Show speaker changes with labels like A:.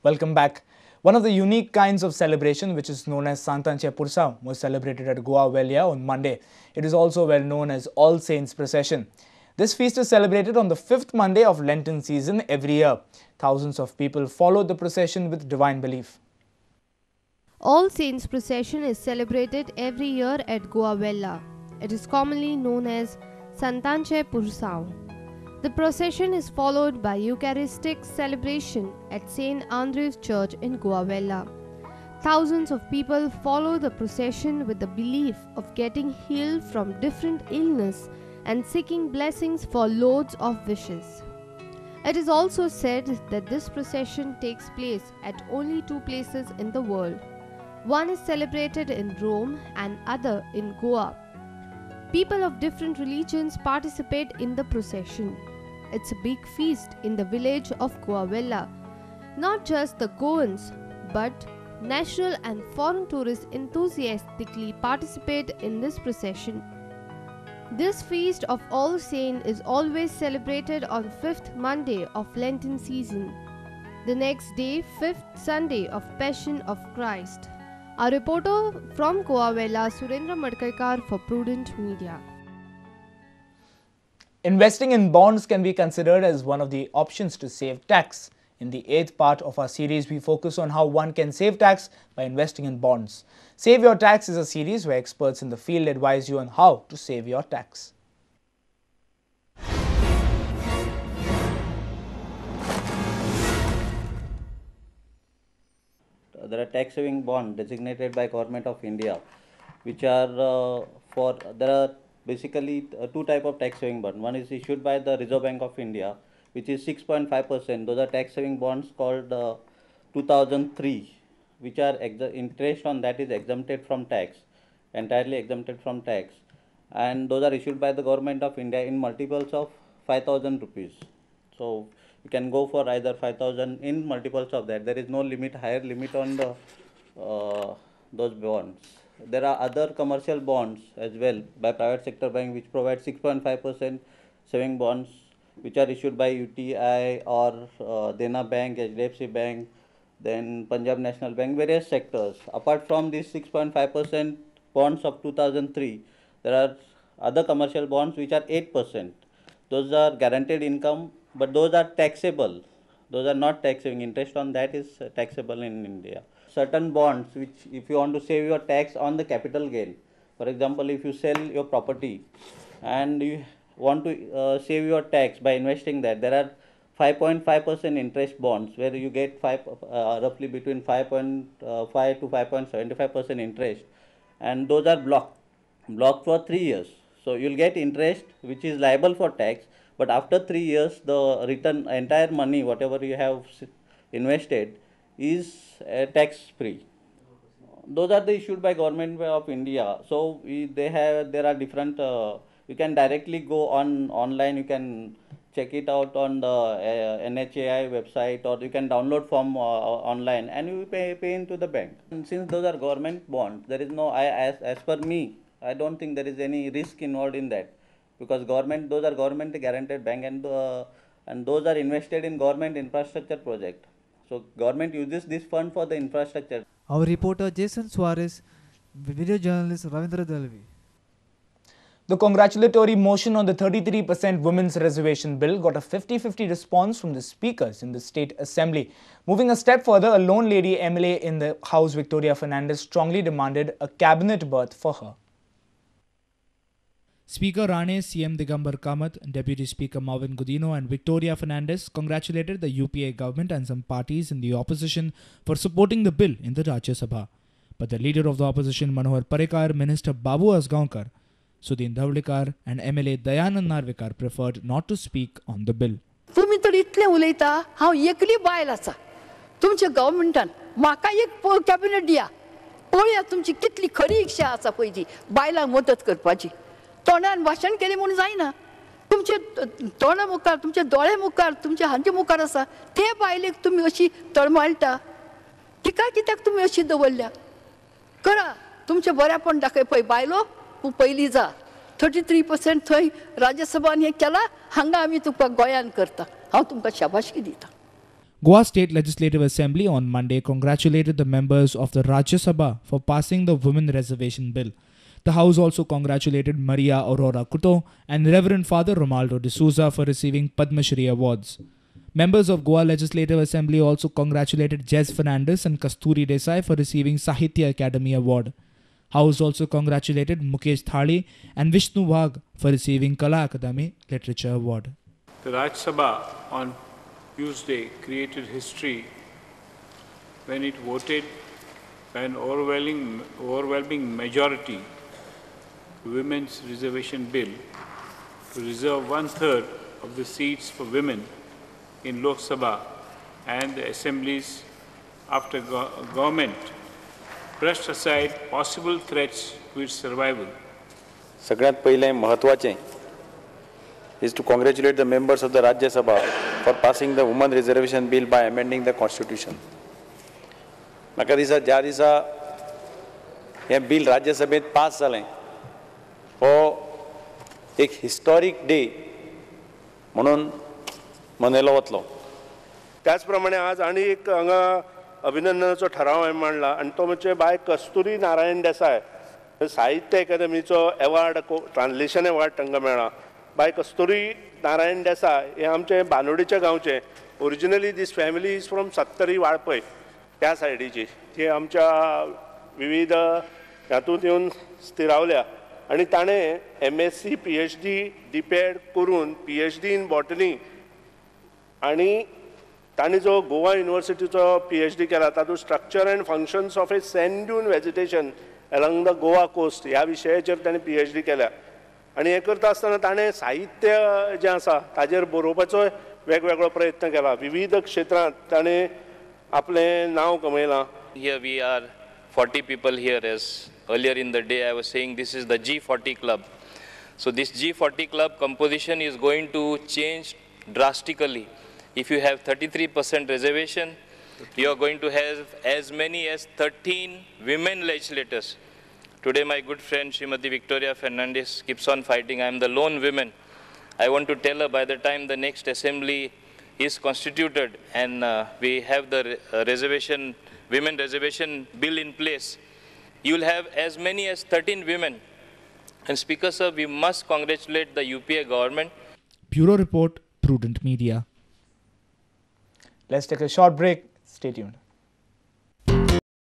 A: Welcome back. One of the unique kinds of celebration, which is known as Santanche Pursam, was celebrated at Goa Velia on Monday. It is also well known as All Saints Procession. This feast is celebrated on the 5th Monday of Lenten season every year. Thousands of people followed the procession with divine belief.
B: All Saints Procession is celebrated every year at Goa Vella. It is commonly known as Santanche Pursam. The procession is followed by Eucharistic celebration at St. Andrew's Church in Goa Vella. Thousands of people follow the procession with the belief of getting healed from different illness and seeking blessings for loads of wishes. It is also said that this procession takes place at only two places in the world. One is celebrated in Rome and other in Goa. People of different religions participate in the procession. It's a big feast in the village of Goa Vella. Not just the Goans, but national and foreign tourists enthusiastically participate in this procession. This feast of All Saints is always celebrated on 5th Monday of Lenten season. The next day, 5th Sunday of Passion of Christ. A reporter from Goa Vella, Surendra Madkaikar for Prudent Media.
A: Investing in bonds can be considered as one of the options to save tax. In the 8th part of our series, we focus on how one can save tax by investing in bonds. Save Your Tax is a series where experts in the field advise you on how to save your tax.
C: There are tax saving bonds designated by Government of India, which are there are basically two type of tax saving bond. One is issued by the Reserve Bank of India, which is 6.5%. Those are tax saving bonds called 2003, which are interest on that is exempted from tax, entirely exempted from tax, and those are issued by the Government of India in multiples of 5,000 rupees. So you can go for either 5,000 in multiples of that. There is no limit, higher limit on the those bonds. There are other commercial bonds as well by private sector bank, which provide 6.5% saving bonds, which are issued by UTI or Dena Bank, HDFC Bank, then Punjab National Bank, various sectors. Apart from these 6.5% bonds of 2003, there are other commercial bonds which are 8%. Those are guaranteed income, but those are taxable. Those are not tax saving. Interest on that is taxable in India. Certain bonds which, if you want to save your tax on the capital gain, for example, if you sell your property and you want to save your tax by investing that, there are 5.5% interest bonds where you get roughly between 5.5 to 5.75% interest, and those are blocked for 3 years. So you will get interest which is liable for tax, but after 3 years the return, entire money whatever you have invested, is tax free. Those are the issued by Government of India. So there are different. You can directly go online. You can check it out on the NHAI website, or you can download from online, and you pay into the bank. And since those are government bonds, there is no, as per me, I don't think there is any risk involved in that, because those are government guaranteed bank, and those are invested in government infrastructure project. So government uses this fund for the infrastructure.
D: Our reporter Jason Suarez, video journalist Ravindra Dalvi.
A: The congratulatory motion on the 33% Women's Reservation Bill got a 50-50 response from the speakers in the State Assembly. Moving a step further, a lone lady MLA in the House, Victoria Fernandez, strongly demanded a cabinet berth for her.
E: Speaker Rane, CM Digambar Kamath, Deputy Speaker Marvin Godino and Victoria Fernandez congratulated the UPA government and some parties in the opposition for supporting the bill in the Rajya Sabha. But the leader of the opposition, Manohar Parrikar, Minister Babu Asgaonkar, Sudhin Dhawlikar and MLA Dayanand Narvekar preferred not to speak on the bill.
F: तुम्ही तर इतले उलयता, हांव एकली बायल आसा तुमच्या गव्हर्नमेंटान, म्हाका एक कॅबिनेट दिया. पळया तुमची कितली खरी इच्छा आसा पळय ती बायलांक मदत करपाची. तोंडान भाशण केलें म्हूण जायना. तुमचे तोंडा मुखार, तुमचे दोळे मुखार, तुमच्या हांचे मुखार आसा, ते बायलेक तुमी अशी तळमळटा. तिका कित्याक तुमी अशी दवरल्या? करा, तुमचे बरेपण दाखय पळय बायलो, पयली जा. 33% थंय राज्यसभान हें केला, हांगा आमी तुका गोंयान करता. हांव तुमकां शाबासकी दिता.
E: Goa State Legislative Assembly on Monday congratulated the members of the Rajya Sabha for passing the Women Reservation Bill. The House also congratulated Maria Aurora Couto and Reverend Father Romaldo de Souza for receiving Padma Shri awards. Members of Goa Legislative Assembly also congratulated Jez Fernandes and Kasturi Desai for receiving Sahitya Academy Award. House also congratulated Mukesh Thali and Vishnu Wagh for receiving Kala Akademi Literature Award.
G: The Rajya Sabha on Tuesday created history when it voted by an overwhelming majority Women's Reservation Bill to reserve 1/3 of the seats for women in Lok Sabha and the assemblies after government brushed aside possible threats to its survival.
H: सगळ्यात पहिले महत्वाचे is to congratulate the members of the Rajya Sabha for passing the Women Reservation Bill by amending the Constitution. म्हाका दिसता ज्या दिसा हे bill राज्य सभेत पास जालें हो एक हिस्टॉरीक डे म्हणून मनयलो वतलो.
I: त्याच प्रमाणे आज आनी एक हांगा अभिनंदनाचो ठराव हांवें मांडला आनी तो म्हणजे बाय कस्तुरी नारायण देसाय साहित्य अकादमीचो अवॉर्ड ट्रान्सलेशन अवॉर्ड तांकां मेळ्ळा. बाय कस्तुरी नारायण देसाय हे आमचे बानोडीच्या गांवचे. Originally this family is from Sattari Valpoi त्या सायडीची. ती आमच्या विविध हातूंत येवन स्थिरावल्या आनी ताणें MSc PhD DPed करून PhD इन बॉटनी आनी ताणें जो गोवा युनिवर्सिटीचो PhD केला तातूंत structure and functions of a sand dune vegetation along the Goa coast ह्या विशयाचेर ताणें PhD केल्या. आनी हें करता आसतना ताणें साहित्य जें आसा ताजेर बरोवपाचो वेगवेगळो प्रयत्न केला. विविध क्षेत्रांत ताणें आपलें नांव कमयलां.
J: Here we are 40 people here, as earlier in the day I was saying this is the G40 club. So this G40 club composition is going to change drastically. If you have 33% reservation, you are going to have as many as 13 women legislators. Today my good friend Srimati Victoria Fernandes keeps on fighting. I am the lone woman. I want to tell her by the time the next assembly is constituted and we have the women reservation bill in place, you will have as many as 13 women. And Speaker Sir, we must congratulate the UPA government.
E: Bureau Report, Prudent Media.
A: Let's take a short break. Stay tuned.